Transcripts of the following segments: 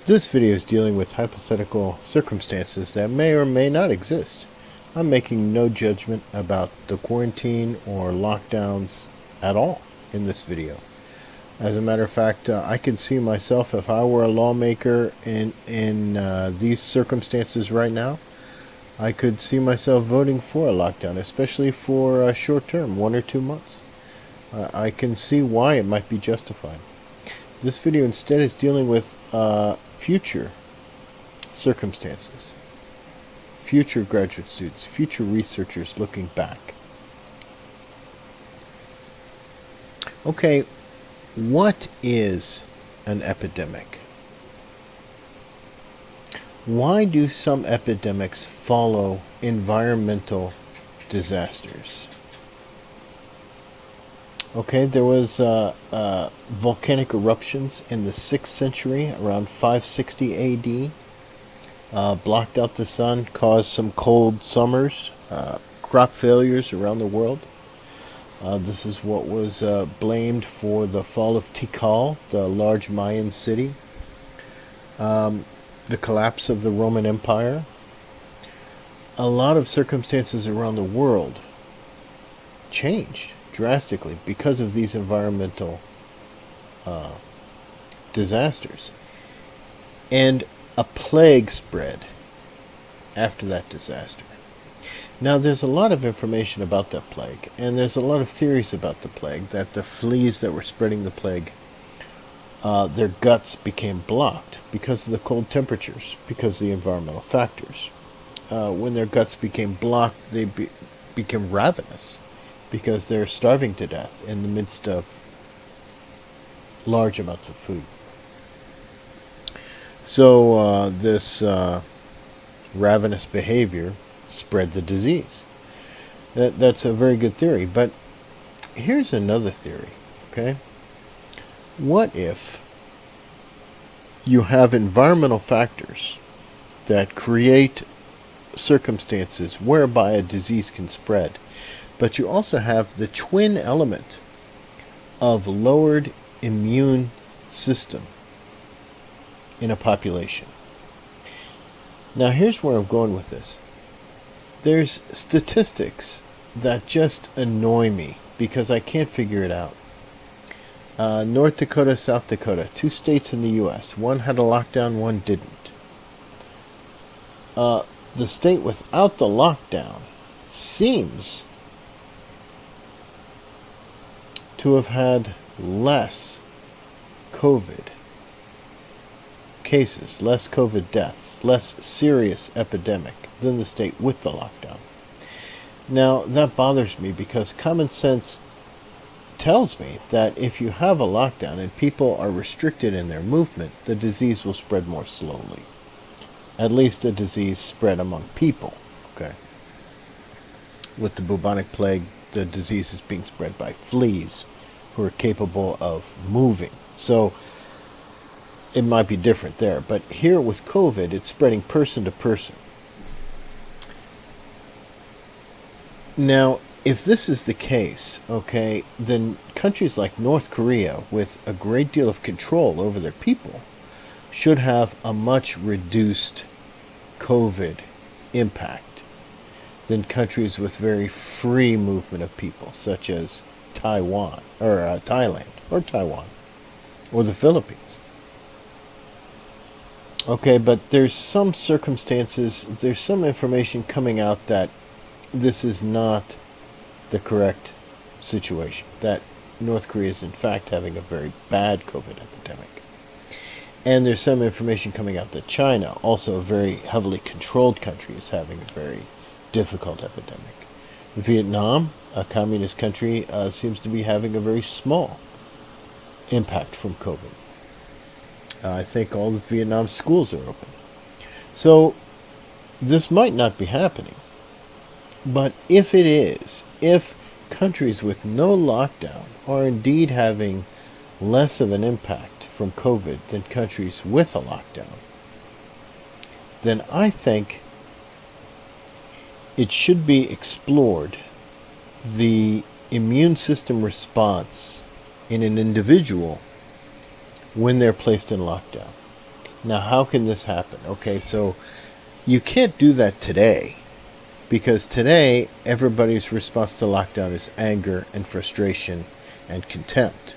This video is dealing with hypothetical circumstances that may or may not exist. I'm making no judgment about the quarantine or lockdowns at all in this video. As a matter of fact, I could see myself, if I were a lawmaker in these circumstances right now, I could see myself voting for a lockdown, especially for a short term, 1 or 2 months. I can see why it might be justified. This video instead is dealing with future circumstances, future graduate students, future researchers looking back. Okay, what is an epidemic? Why do some epidemics follow environmental disasters? Okay, there was volcanic eruptions in the 6th century, around 560 AD. Blocked out the sun, caused some cold summers, crop failures around the world. This is what was blamed for the fall of Tikal, the large Mayan city. The collapse of the Roman Empire. A lot of circumstances around the world changed drastically because of these environmental disasters. And a plague spread after that disaster. Now, there's a lot of information about that plague, and there's a lot of theories about the plague, that the fleas that were spreading the plague, their guts became blocked because of the cold temperatures, because of the environmental factors. When their guts became blocked, they became ravenous, because they're starving to death in the midst of large amounts of food. So this ravenous behavior spread the disease. That's a very good theory. But here's another theory, okay? What if you have environmental factors that create circumstances whereby a disease can spread, but you also have the twin element of lowered immune system in a population? Now, here's where I'm going with this. There's statistics that just annoy me because I can't figure it out. North Dakota, South Dakota, 2 states in the U.S. One had a lockdown, one didn't. The state without the lockdown seems to have had less COVID cases, less COVID deaths, less serious epidemic than the state with the lockdown. Now, that bothers me because common sense tells me that if you have a lockdown and people are restricted in their movement, the disease will spread more slowly. At least a disease spread among people, okay? With the bubonic plague, the disease is being spread by fleas who are capable of moving. So it might be different there. But here with COVID, it's spreading person to person. Now, if this is the case, okay, then countries like North Korea, with a great deal of control over their people, should have a much reduced COVID impact than countries with very free movement of people, such as Taiwan, or Thailand, or Taiwan, or the Philippines. Okay, but there's some circumstances, there's some information coming out that this is not the correct situation, that North Korea is in fact having a very bad COVID epidemic. And there's some information coming out that China, also a very heavily controlled country, is having a very difficult epidemic. Vietnam, a communist country, seems to be having a very small impact from COVID. I think all the Vietnam schools are open. So this might not be happening. But if it is, if countries with no lockdown are indeed having less of an impact from COVID than countries with a lockdown, then I think it should be explored the immune system response in an individual when they're placed in lockdown. Now, how can this happen? Okay, so you can't do that today because today everybody's response to lockdown is anger and frustration and contempt.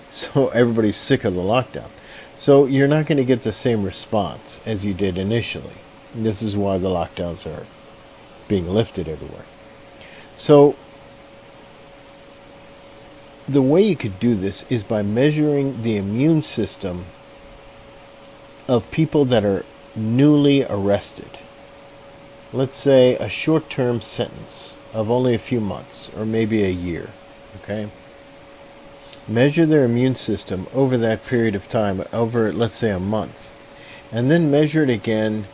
So everybody's sick of the lockdown. So you're not going to get the same response as you did initially. This is why the lockdowns are being lifted everywhere. So the way you could do this is by measuring the immune system of people that are newly arrested. Let's say a short-term sentence of only a few months or maybe a year. Okay? Measure their immune system over that period of time, over, let's say, a month. And then measure it again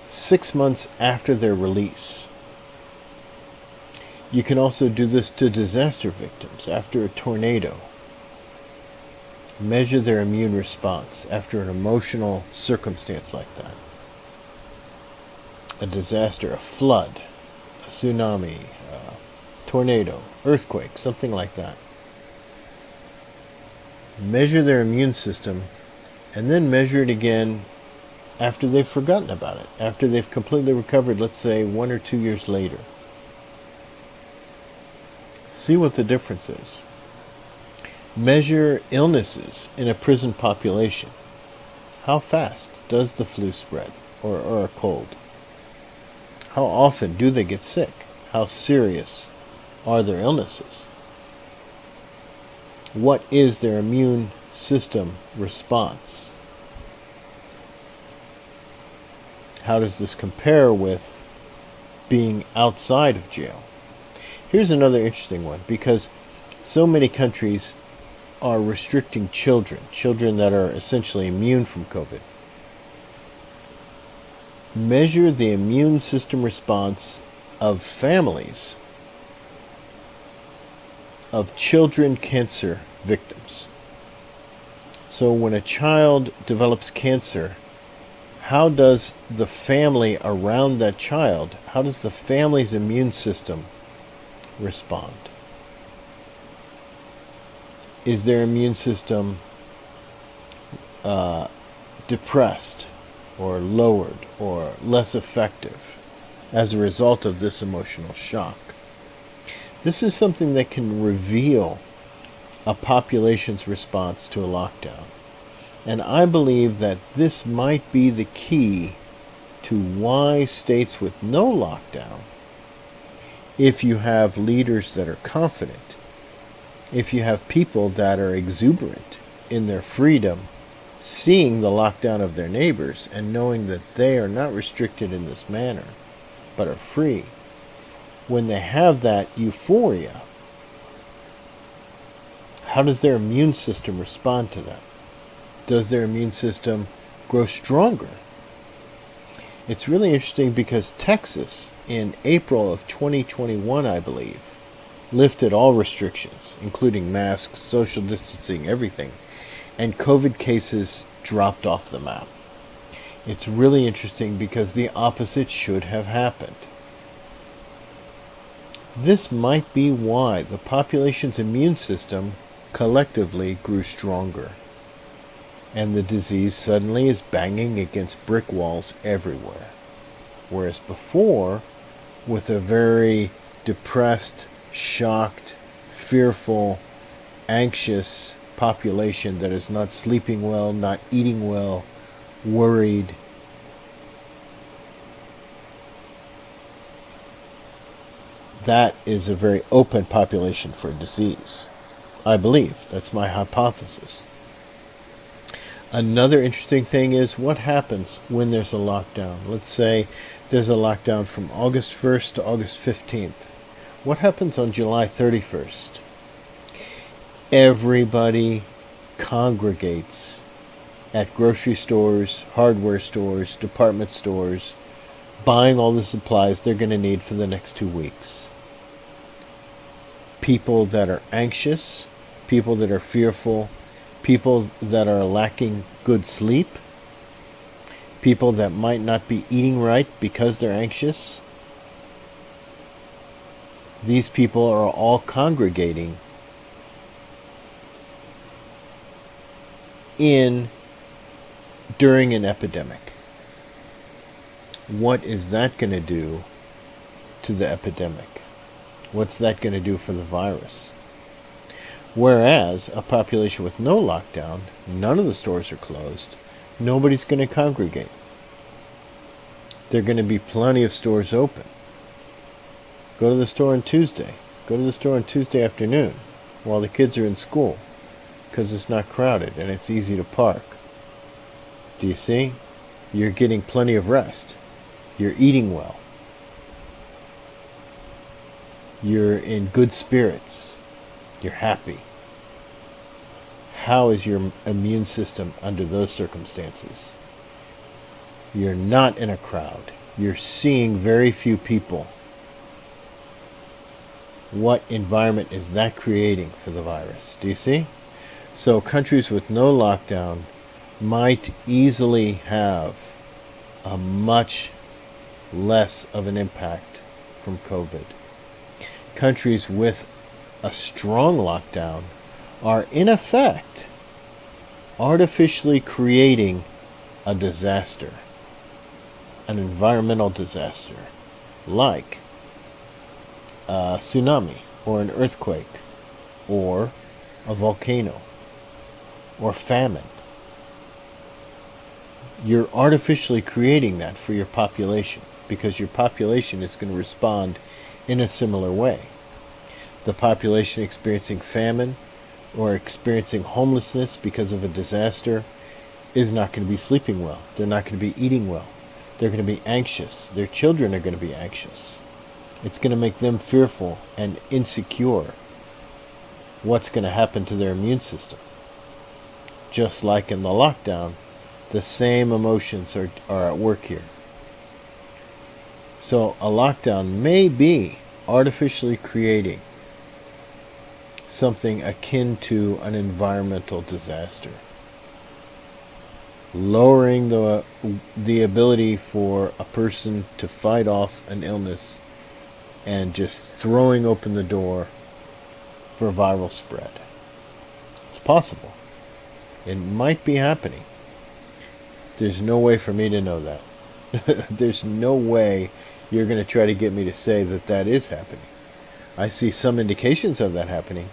6 months after their release. You can also do this to disaster victims after a tornado. Measure their immune response after an emotional circumstance like that. A disaster, a flood, a tsunami, a tornado, earthquake, something like that. Measure their immune system and then measure it again after they've forgotten about it, after they've completely recovered, let's say 1 or 2 years later. See what the difference is. Measure illnesses in a prison population. How fast does the flu spread or a cold? How often do they get sick? How serious are their illnesses? What is their immune system response? How does this compare with being outside of jail? Here's another interesting one, because so many countries are restricting children that are essentially immune from COVID. Measure the immune system response of families of children cancer victims. So when a child develops cancer, how does the family around that child, how does the family's immune system respond? Is their immune system depressed or lowered or less effective as a result of this emotional shock? This is something that can reveal a population's response to a lockdown. And I believe that this might be the key to why states with no lockdown, if you have leaders that are confident, if you have people that are exuberant in their freedom, seeing the lockdown of their neighbors and knowing that they are not restricted in this manner, but are free, when they have that euphoria, how does their immune system respond to that? Does their immune system grow stronger? It's really interesting because Texas, in April of 2021, I believe, lifted all restrictions, including masks, social distancing, everything, and COVID cases dropped off the map. It's really interesting because the opposite should have happened. This might be why the population's immune system collectively grew stronger, and the disease suddenly is banging against brick walls everywhere. Whereas before, with a very depressed, shocked, fearful, anxious population that is not sleeping well, not eating well, worried, that is a very open population for disease. I believe. That's my hypothesis. Another interesting thing is what happens when there's a lockdown. Let's say there's a lockdown from August 1st to August 15th. What happens on July 31st? Everybody congregates at grocery stores, hardware stores, department stores, buying all the supplies they're going to need for the next 2 weeks. People that are anxious, people that are fearful, people that are lacking good sleep, people that might not be eating right because they're anxious. These people are all congregating in during an epidemic. What is that going to do to the epidemic? What's that going to do for the virus? Whereas a population with no lockdown, none of the stores are closed, nobody's going to congregate. There are going to be plenty of stores open. Go to the store on Tuesday. Go to the store on Tuesday afternoon while the kids are in school, because it's not crowded and it's easy to park. Do you see? You're getting plenty of rest. You're eating well. You're in good spirits. You're happy. How is your immune system under those circumstances? You're not in a crowd. You're seeing very few people. What environment is that creating for the virus? Do you see? So countries with no lockdown might easily have a much less of an impact from COVID. Countries with a strong lockdown are in effect artificially creating a disaster, an environmental disaster, like a tsunami or an earthquake or a volcano or famine. You're artificially creating that for your population because your population is going to respond in a similar way. The population experiencing famine or experiencing homelessness because of a disaster is not going to be sleeping well. They're not going to be eating well. They're going to be anxious. Their children are going to be anxious. It's going to make them fearful and insecure. What's going to happen to their immune system? Just like in the lockdown, the same emotions are at work here. So a lockdown may be artificially creating something akin to an environmental disaster, lowering the ability for a person to fight off an illness and just throwing open the door for viral spread. It's possible. It might be happening. There's no way for me to know that. There's no way you're going to try to get me to say that that is happening. I see some indications of that happening.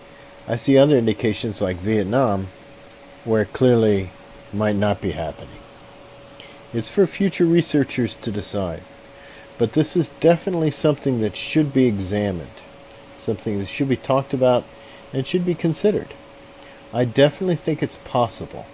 I see other indications like Vietnam where it clearly might not be happening. It's for future researchers to decide. But this is definitely something that should be examined, something that should be talked about and should be considered. I definitely think it's possible